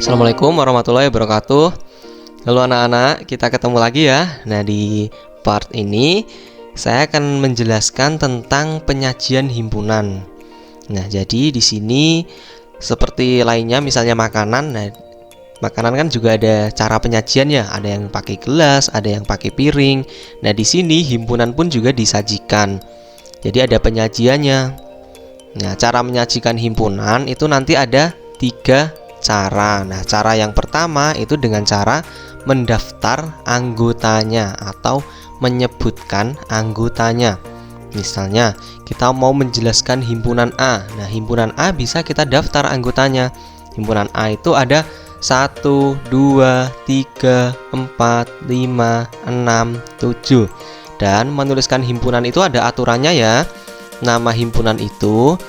Assalamualaikum warahmatullahi wabarakatuh. Halo anak-anak, kita ketemu lagi ya. Nah, di part ini saya akan menjelaskan tentang penyajian himpunan. Nah, jadi di sini seperti lainnya misalnya makanan. Nah, makanan kan juga ada cara penyajiannya. Ada yang pakai gelas, ada yang pakai piring. Nah, di sini himpunan pun juga disajikan. Jadi ada penyajiannya. Nah, cara menyajikan himpunan itu nanti ada 3 cara. Nah, cara yang pertama itu dengan cara mendaftar anggotanya atau menyebutkan anggotanya. Misalnya, kita mau menjelaskan himpunan A. Nah, himpunan A bisa kita daftar anggotanya. Himpunan A itu ada 1, 2, 3, 4, 5, 6, 7. Dan menuliskan himpunan itu ada aturannya ya. Nama himpunan itu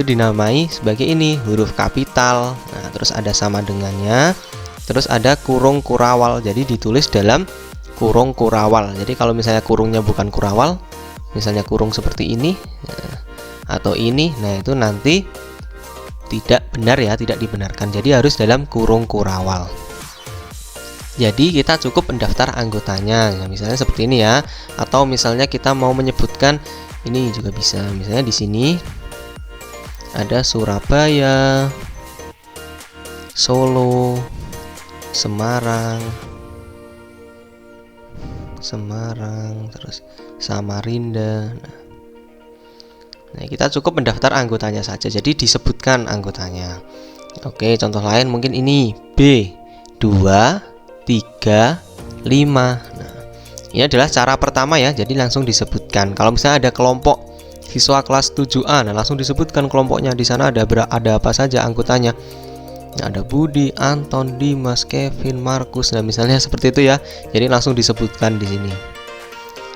dinamai sebagai ini, huruf kapital. Nah, terus ada sama dengannya. Terus ada kurung kurawal. Jadi ditulis dalam kurung kurawal. Jadi kalau misalnya kurungnya bukan kurawal, misalnya kurung seperti ini atau ini, nah itu nanti tidak benar ya, tidak dibenarkan. Jadi harus dalam kurung kurawal. Jadi kita cukup mendaftar anggotanya. Nah, misalnya seperti ini ya. Atau misalnya kita mau menyebutkan ini juga bisa. Misalnya di sini ada Surabaya, Solo, Semarang, terus Samarinda. Nah, kita cukup mendaftar anggotanya saja. Jadi disebutkan anggotanya. Oke, contoh lain mungkin ini B 2, 3, 5. Nah, ini adalah cara pertama ya. Jadi langsung disebutkan. Kalau misalnya ada kelompok siswa kelas 7A, nah langsung disebutkan kelompoknya. Di sana ada apa saja anggotanya. Nah, ada Budi, Anton, Dimas, Kevin, Markus. Nah, misalnya seperti itu ya. Jadi langsung disebutkan di sini.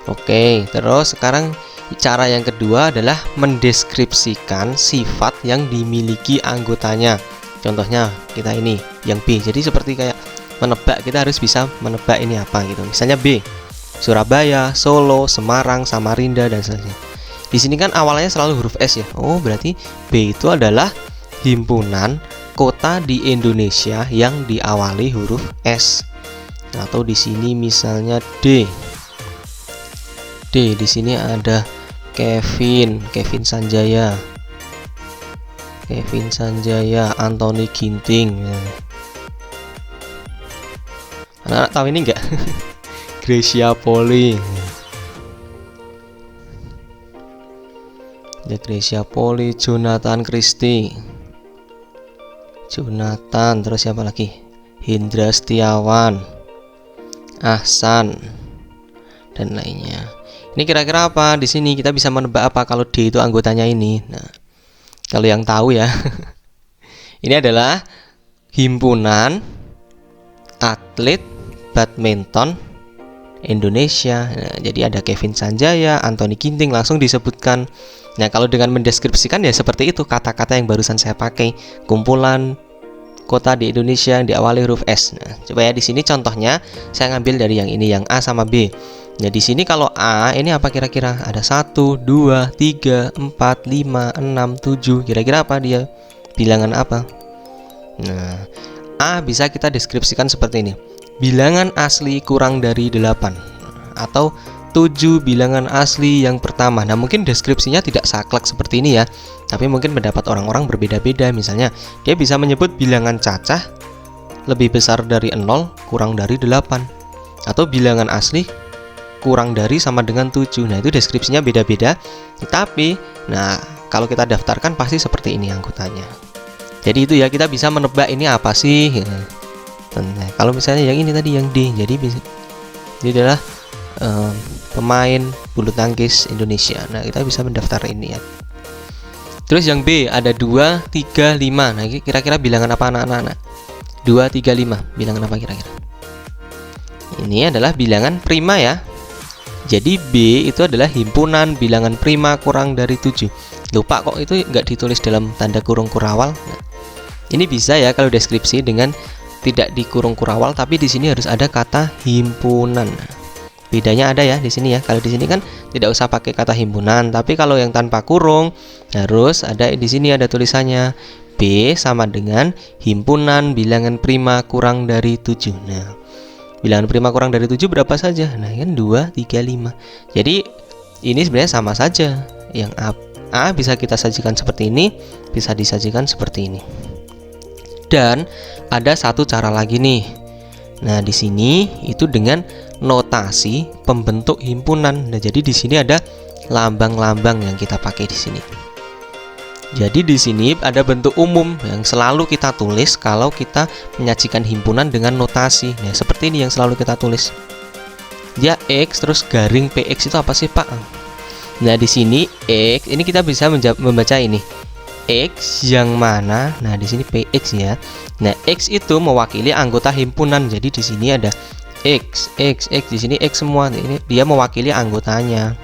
Oke, terus sekarang cara yang kedua adalah mendeskripsikan sifat yang dimiliki anggotanya. Contohnya kita ini yang B. Jadi seperti kayak menebak, kita harus bisa menebak ini apa gitu. Misalnya B, Surabaya, Solo, Semarang, Samarinda dan seterusnya. Di sini kan awalnya selalu huruf S ya. Oh, berarti B itu adalah himpunan kota di Indonesia yang diawali huruf S. Atau di sini misalnya D. Di sini ada Kevin Sanjaya, Anthony Ginting. Anak-anak tahu ini enggak? Gracia Poli. Gracia Poli, Jonathan Christie, terus siapa lagi? Hendra Setiawan, Ahsan, dan lainnya. Ini kira-kira apa? Di sini kita bisa menebak apa kalau D itu anggotanya ini. Nah, kalau yang tahu ya, ini adalah himpunan atlet badminton Indonesia. Nah, jadi ada Kevin Sanjaya, Anthony Ginting, langsung disebutkan. Nah, kalau dengan mendeskripsikan ya seperti itu kata-kata yang barusan saya pakai, kumpulan kota di Indonesia yang diawali huruf S. Nah, coba ya di sini contohnya saya ngambil dari yang ini, yang A sama B. Nah, di sini kalau A ini apa kira-kira? Ada 1, 2, 3, 4, 5, 6, 7. Kira-kira apa dia? Bilangan apa? Nah, A bisa kita deskripsikan seperti ini. Bilangan asli kurang dari 8 atau 7 bilangan asli yang pertama. Nah, mungkin deskripsinya tidak saklek seperti ini ya, tapi mungkin pendapat orang-orang berbeda-beda. Misalnya dia bisa menyebut bilangan cacah lebih besar dari 0 kurang dari 8, atau bilangan asli kurang dari sama dengan 7. Nah, itu deskripsinya beda-beda. Tapi nah, kalau kita daftarkan pasti seperti ini anggotanya. Jadi itu ya, kita bisa menebak ini apa sih. Nah, kalau misalnya yang ini tadi yang D, jadi ini adalah pemain bulu tangkis Indonesia. Nah, kita bisa mendaftar ini ya. Terus yang B ada 2, 3, 5. Nah, kira-kira bilangan apa anak-anak? 2, 3, 5. Bilangan apa kira-kira? Ini adalah bilangan prima ya. Jadi B itu adalah himpunan bilangan prima kurang dari 7. Lupa kok itu nggak ditulis dalam tanda kurung kurawal. Nah, ini bisa ya kalau deskripsi dengan tidak di kurung kurawal, tapi di sini harus ada kata himpunan. Bedanya ada ya di sini ya. Kalau di sini kan tidak usah pakai kata himpunan, tapi kalau yang tanpa kurung harus ada di sini ada tulisannya B sama dengan himpunan bilangan prima kurang dari 7. Nah, bilangan prima kurang dari 7 berapa saja? Nah, kan 2, 3, 5. Jadi ini sebenarnya sama saja. Yang A bisa kita sajikan seperti ini, bisa disajikan seperti ini. Dan ada satu cara lagi nih. Nah, di sini itu dengan notasi pembentuk himpunan. Nah, jadi di sini ada lambang-lambang yang kita pakai di sini. Jadi di sini ada bentuk umum yang selalu kita tulis kalau kita menyajikan himpunan dengan notasi. Nah, seperti ini yang selalu kita tulis. Dia X terus garing PX itu apa sih, Pak? Nah, di sini X ini kita bisa membaca ini. X yang mana? Nah, di sini PX ya. Nah, X itu mewakili anggota himpunan. Jadi di sini ada X di sini X semua. Ini dia mewakili anggotanya.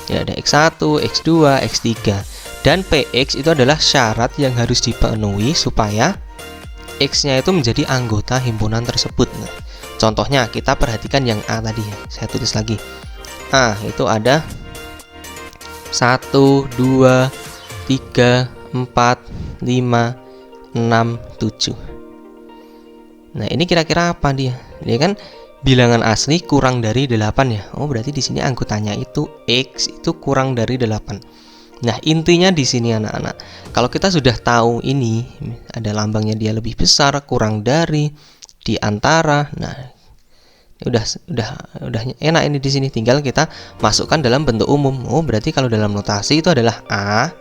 Ya, ada X1, X2, X3. Dan PX itu adalah syarat yang harus dipenuhi supaya X-nya itu menjadi anggota himpunan tersebut. Nah, contohnya kita perhatikan yang A tadi ya. Saya tulis lagi. A itu ada 1, 2, 3, 4, 5, 6, 7. Nah, ini kira-kira apa dia? Dia kan bilangan asli kurang dari 8 ya. Oh, berarti di sini anggotanya itu X itu kurang dari 8. Nah, intinya di sini anak-anak, kalau kita sudah tahu ini ada lambangnya dia lebih besar, kurang dari, di antara. Nah, udah enak ini di sini, tinggal kita masukkan dalam bentuk umum. Oh, berarti kalau dalam notasi itu adalah A.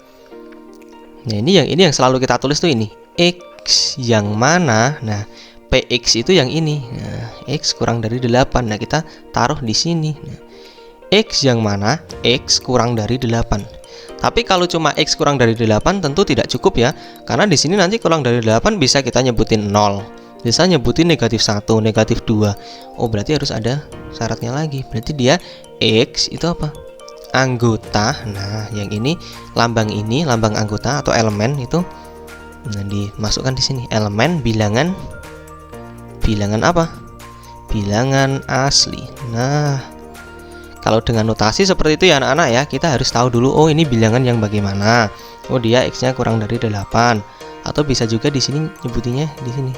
Nah, ini yang selalu kita tulis tuh ini. X yang mana? Nah, PX itu yang ini. Nah, X kurang dari 8. Nah, kita taruh di sini. Nah, X yang mana? X kurang dari 8. Tapi kalau cuma X kurang dari 8 tentu tidak cukup ya. Karena di sini nanti kurang dari 8 bisa kita nyebutin 0. Bisa nyebutin negatif 1, negatif 2. Oh, berarti harus ada syaratnya lagi. Berarti dia X itu apa? Anggota. Nah, yang ini lambang anggota atau elemen itu nah dimasukkan di sini. Elemen bilangan apa? Bilangan asli. Nah, kalau dengan notasi seperti itu ya anak-anak ya, kita harus tahu dulu oh ini bilangan yang bagaimana. Oh, dia X-nya kurang dari 8. Atau bisa juga di sini nyebutinnya di sini.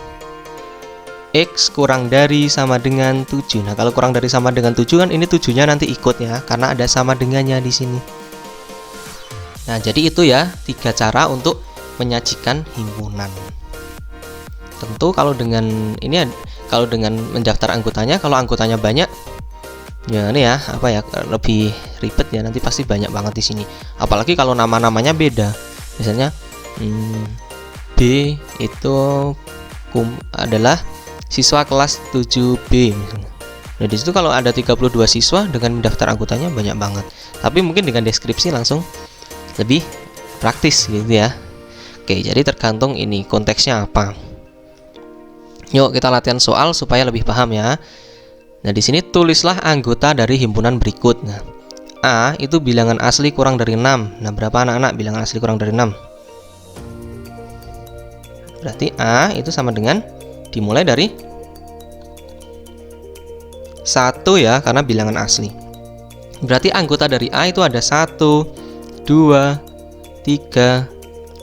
X kurang dari sama dengan 7. Nah, kalau kurang dari sama dengan 7 kan ini 7-nya nanti ikut ya, karena ada sama dengannya di sini. Nah, jadi itu ya 3 cara untuk menyajikan himpunan. Tentu kalau dengan ini kalau dengan mendaftar anggotanya, kalau anggotanya banyak ya ini ya apa ya lebih ribet ya, nanti pasti banyak banget di sini. Apalagi kalau nama-namanya beda. Misalnya B itu adalah siswa kelas 7B misalnya. Nah, di situ kalau ada 32 siswa dengan mendaftar anggotanya banyak banget. Tapi mungkin dengan deskripsi langsung lebih praktis gitu ya. Oke, jadi tergantung ini konteksnya apa. Yuk kita latihan soal supaya lebih paham ya. Nah, di sini tulislah anggota dari himpunan berikut. Nah, A itu bilangan asli kurang dari 6. Nah, berapa anak-anak bilangan asli kurang dari 6? Berarti A itu sama dengan dimulai dari 1 ya, karena bilangan asli. Berarti anggota dari A itu ada 1, 2, 3,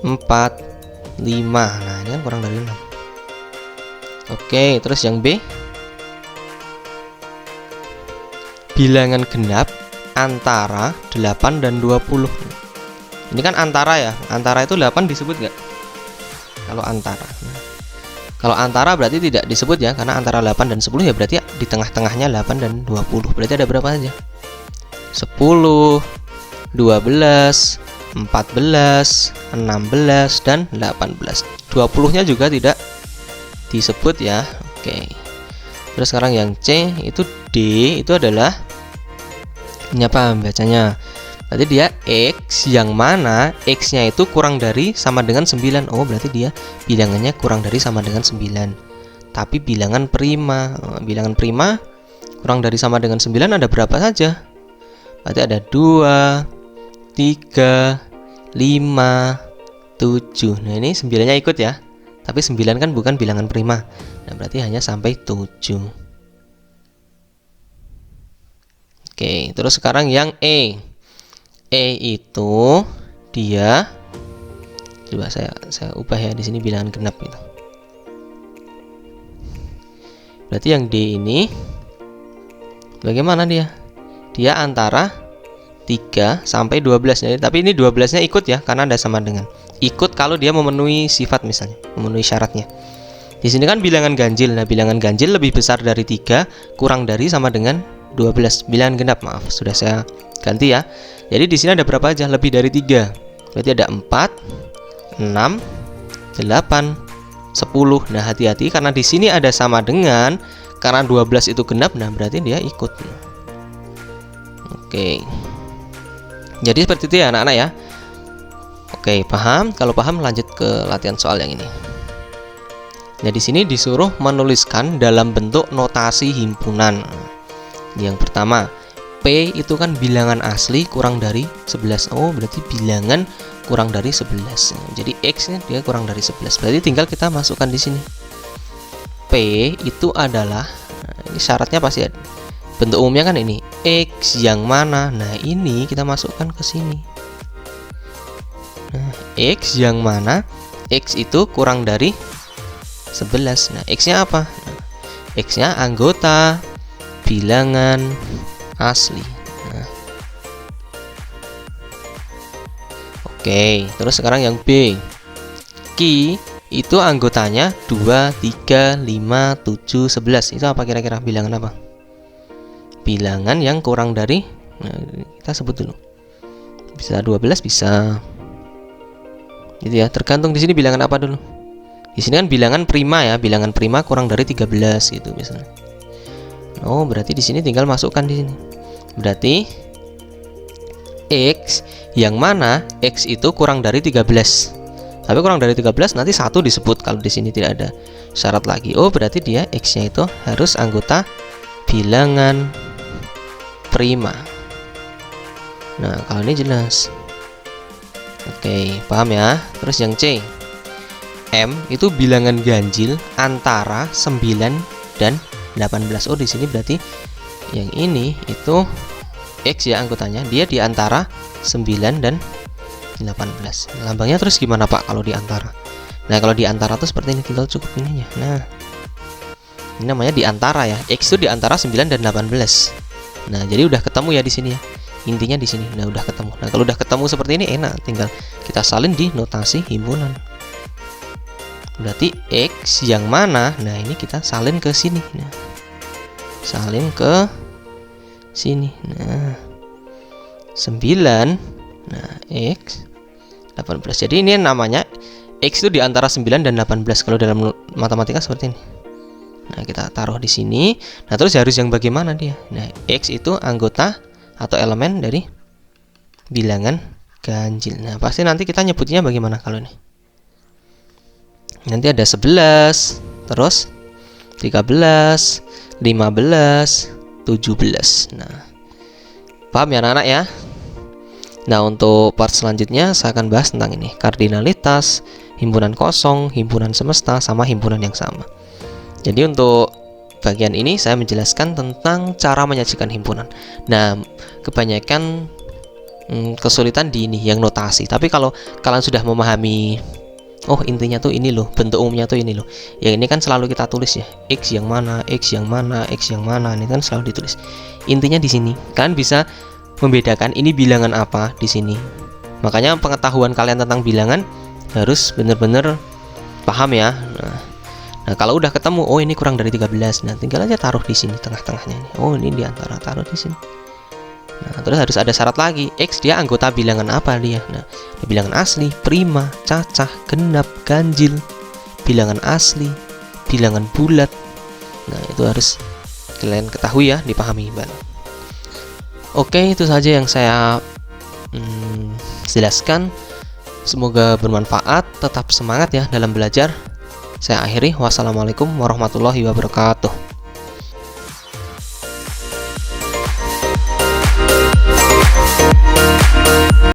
4, 5. Nah, ini kan kurang dari 6. Oke, terus yang B bilangan genap antara 8 dan 20. Ini kan antara ya. Antara itu 8 disebut nggak? Kalau antara. Kalau antara berarti tidak disebut ya, karena antara 8 dan 10 ya berarti di tengah-tengahnya 8 dan 20. Berarti ada berapa aja? 10, 12, 14, 16 dan 18. 20-nya juga tidak disebut ya. Oke. Terus sekarang yang C itu D itu adalah ini apa bacanya? Berarti dia X yang mana X-nya itu kurang dari sama dengan 9. Oh, berarti dia bilangannya kurang dari sama dengan 9. Tapi bilangan prima. Bilangan prima kurang dari sama dengan 9 ada berapa saja? Berarti ada 2, 3, 5, 7. Nah, ini 9-nya ikut ya. Tapi 9 kan bukan bilangan prima. Nah, berarti hanya sampai 7. Oke, terus sekarang yang E. E itu dia Coba saya ubah ya, di sini bilangan genap gitu. Berarti yang D ini bagaimana dia? Dia antara 3 sampai 12 ya. Tapi ini 12-nya ikut ya, karena ada sama dengan. Ikut kalau dia memenuhi sifat misalnya, memenuhi syaratnya. Di sini kan bilangan ganjil. Nah, bilangan ganjil lebih besar dari 3, kurang dari sama dengan 12. Bilangan genap, maaf, sudah saya ganti ya. Jadi di sini ada berapa aja? Lebih dari 3. Berarti ada 4, 6, 8, 10. Nah, hati-hati karena di sini ada sama dengan, karena 12 itu genap, nah berarti dia ikut. Oke. Jadi seperti itu ya anak-anak ya. Oke, paham? Kalau paham lanjut ke latihan soal yang ini. Nah, di sini disuruh menuliskan dalam bentuk notasi himpunan. Yang pertama, P itu kan bilangan asli kurang dari 11. Oh, berarti bilangan kurang dari 11. Jadi X nya dia kurang dari 11. Berarti tinggal kita masukkan di sini. P itu adalah, nah, ini syaratnya pasti ada. Bentuk umumnya kan ini, X yang mana? Nah, ini kita masukkan ke sini. Nah, X yang mana? X itu kurang dari 11. Nah, X-nya apa? Nah, X-nya anggota bilangan asli. Nah. Oke, terus sekarang yang B. Q itu anggotanya 2, 3, 5, 7, 11. Itu apa kira-kira? Bilangan apa? Bilangan yang kurang dari, nah, kita sebut dulu. Bisa 12, bisa. Gitu ya, tergantung di sini bilangan apa dulu. Di sini kan bilangan prima ya, bilangan prima kurang dari 13 gitu misalnya. Oh, berarti di sini tinggal masukkan di sini. Berarti X yang mana? X itu kurang dari 13. Tapi kurang dari 13 nanti 1 disebut kalau di sini tidak ada syarat lagi. Oh, berarti dia X-nya itu harus anggota bilangan prima. Nah, kalau ini jelas. Oke, paham ya? Terus yang C. M itu bilangan ganjil antara 9 dan 18. Oh, di sini berarti yang ini itu X ya anggotanya, dia di antara 9 dan 18. Lambangnya terus gimana Pak kalau di antara? Nah, kalau di antara tuh seperti ini, tinggal cukup ininya. Nah, ini namanya di antara ya. X itu di antara 9 dan 18. Nah, jadi udah ketemu ya di sini ya. Intinya di sini. Nah, udah ketemu. Nah, kalau udah ketemu seperti ini enak, tinggal kita salin di notasi himpunan. Berarti X yang mana? Nah, ini kita salin ke sini. Nah, salin ke sini. Nah, 9. Nah, X 18. Jadi ini namanya X itu di antara 9 dan 18 kalau dalam matematika seperti ini. Nah, kita taruh di sini. Nah, terus harus yang bagaimana dia? Nah, X itu anggota atau elemen dari bilangan ganjil. Nah, pasti nanti kita nyebutnya bagaimana kalau ini? Nanti ada 11, terus 13, 15, 17. Nah, paham ya anak-anak ya? Nah, untuk part selanjutnya saya akan bahas tentang ini, kardinalitas, himpunan kosong, himpunan semesta, sama himpunan yang sama. Jadi untuk bagian ini saya menjelaskan tentang cara menyajikan himpunan. Nah, kebanyakan kesulitan di ini yang notasi. Tapi kalau kalian sudah memahami, oh intinya tuh ini loh, bentuk umumnya tuh ini loh. Yang ini kan selalu kita tulis ya, X yang mana, X yang mana, X yang mana, ini kan selalu ditulis. Intinya di sini kalian bisa membedakan ini bilangan apa di sini. Makanya pengetahuan kalian tentang bilangan harus benar-benar paham ya. Nah, kalau udah ketemu, oh ini kurang dari 13, nah tinggal aja taruh di sini tengah-tengahnya ini. Oh, ini di antara, taruh di sini. Nah, terus harus ada syarat lagi. X dia anggota bilangan apa dia? Nah, bilangan asli, prima, cacah, genap, ganjil, bilangan asli, bilangan bulat. Nah, itu harus kalian ketahui ya, dipahami banget. Oke, itu saja yang saya jelaskan. Semoga bermanfaat. Tetap semangat ya dalam belajar. Saya akhiri. Wassalamualaikum warahmatullahi wabarakatuh.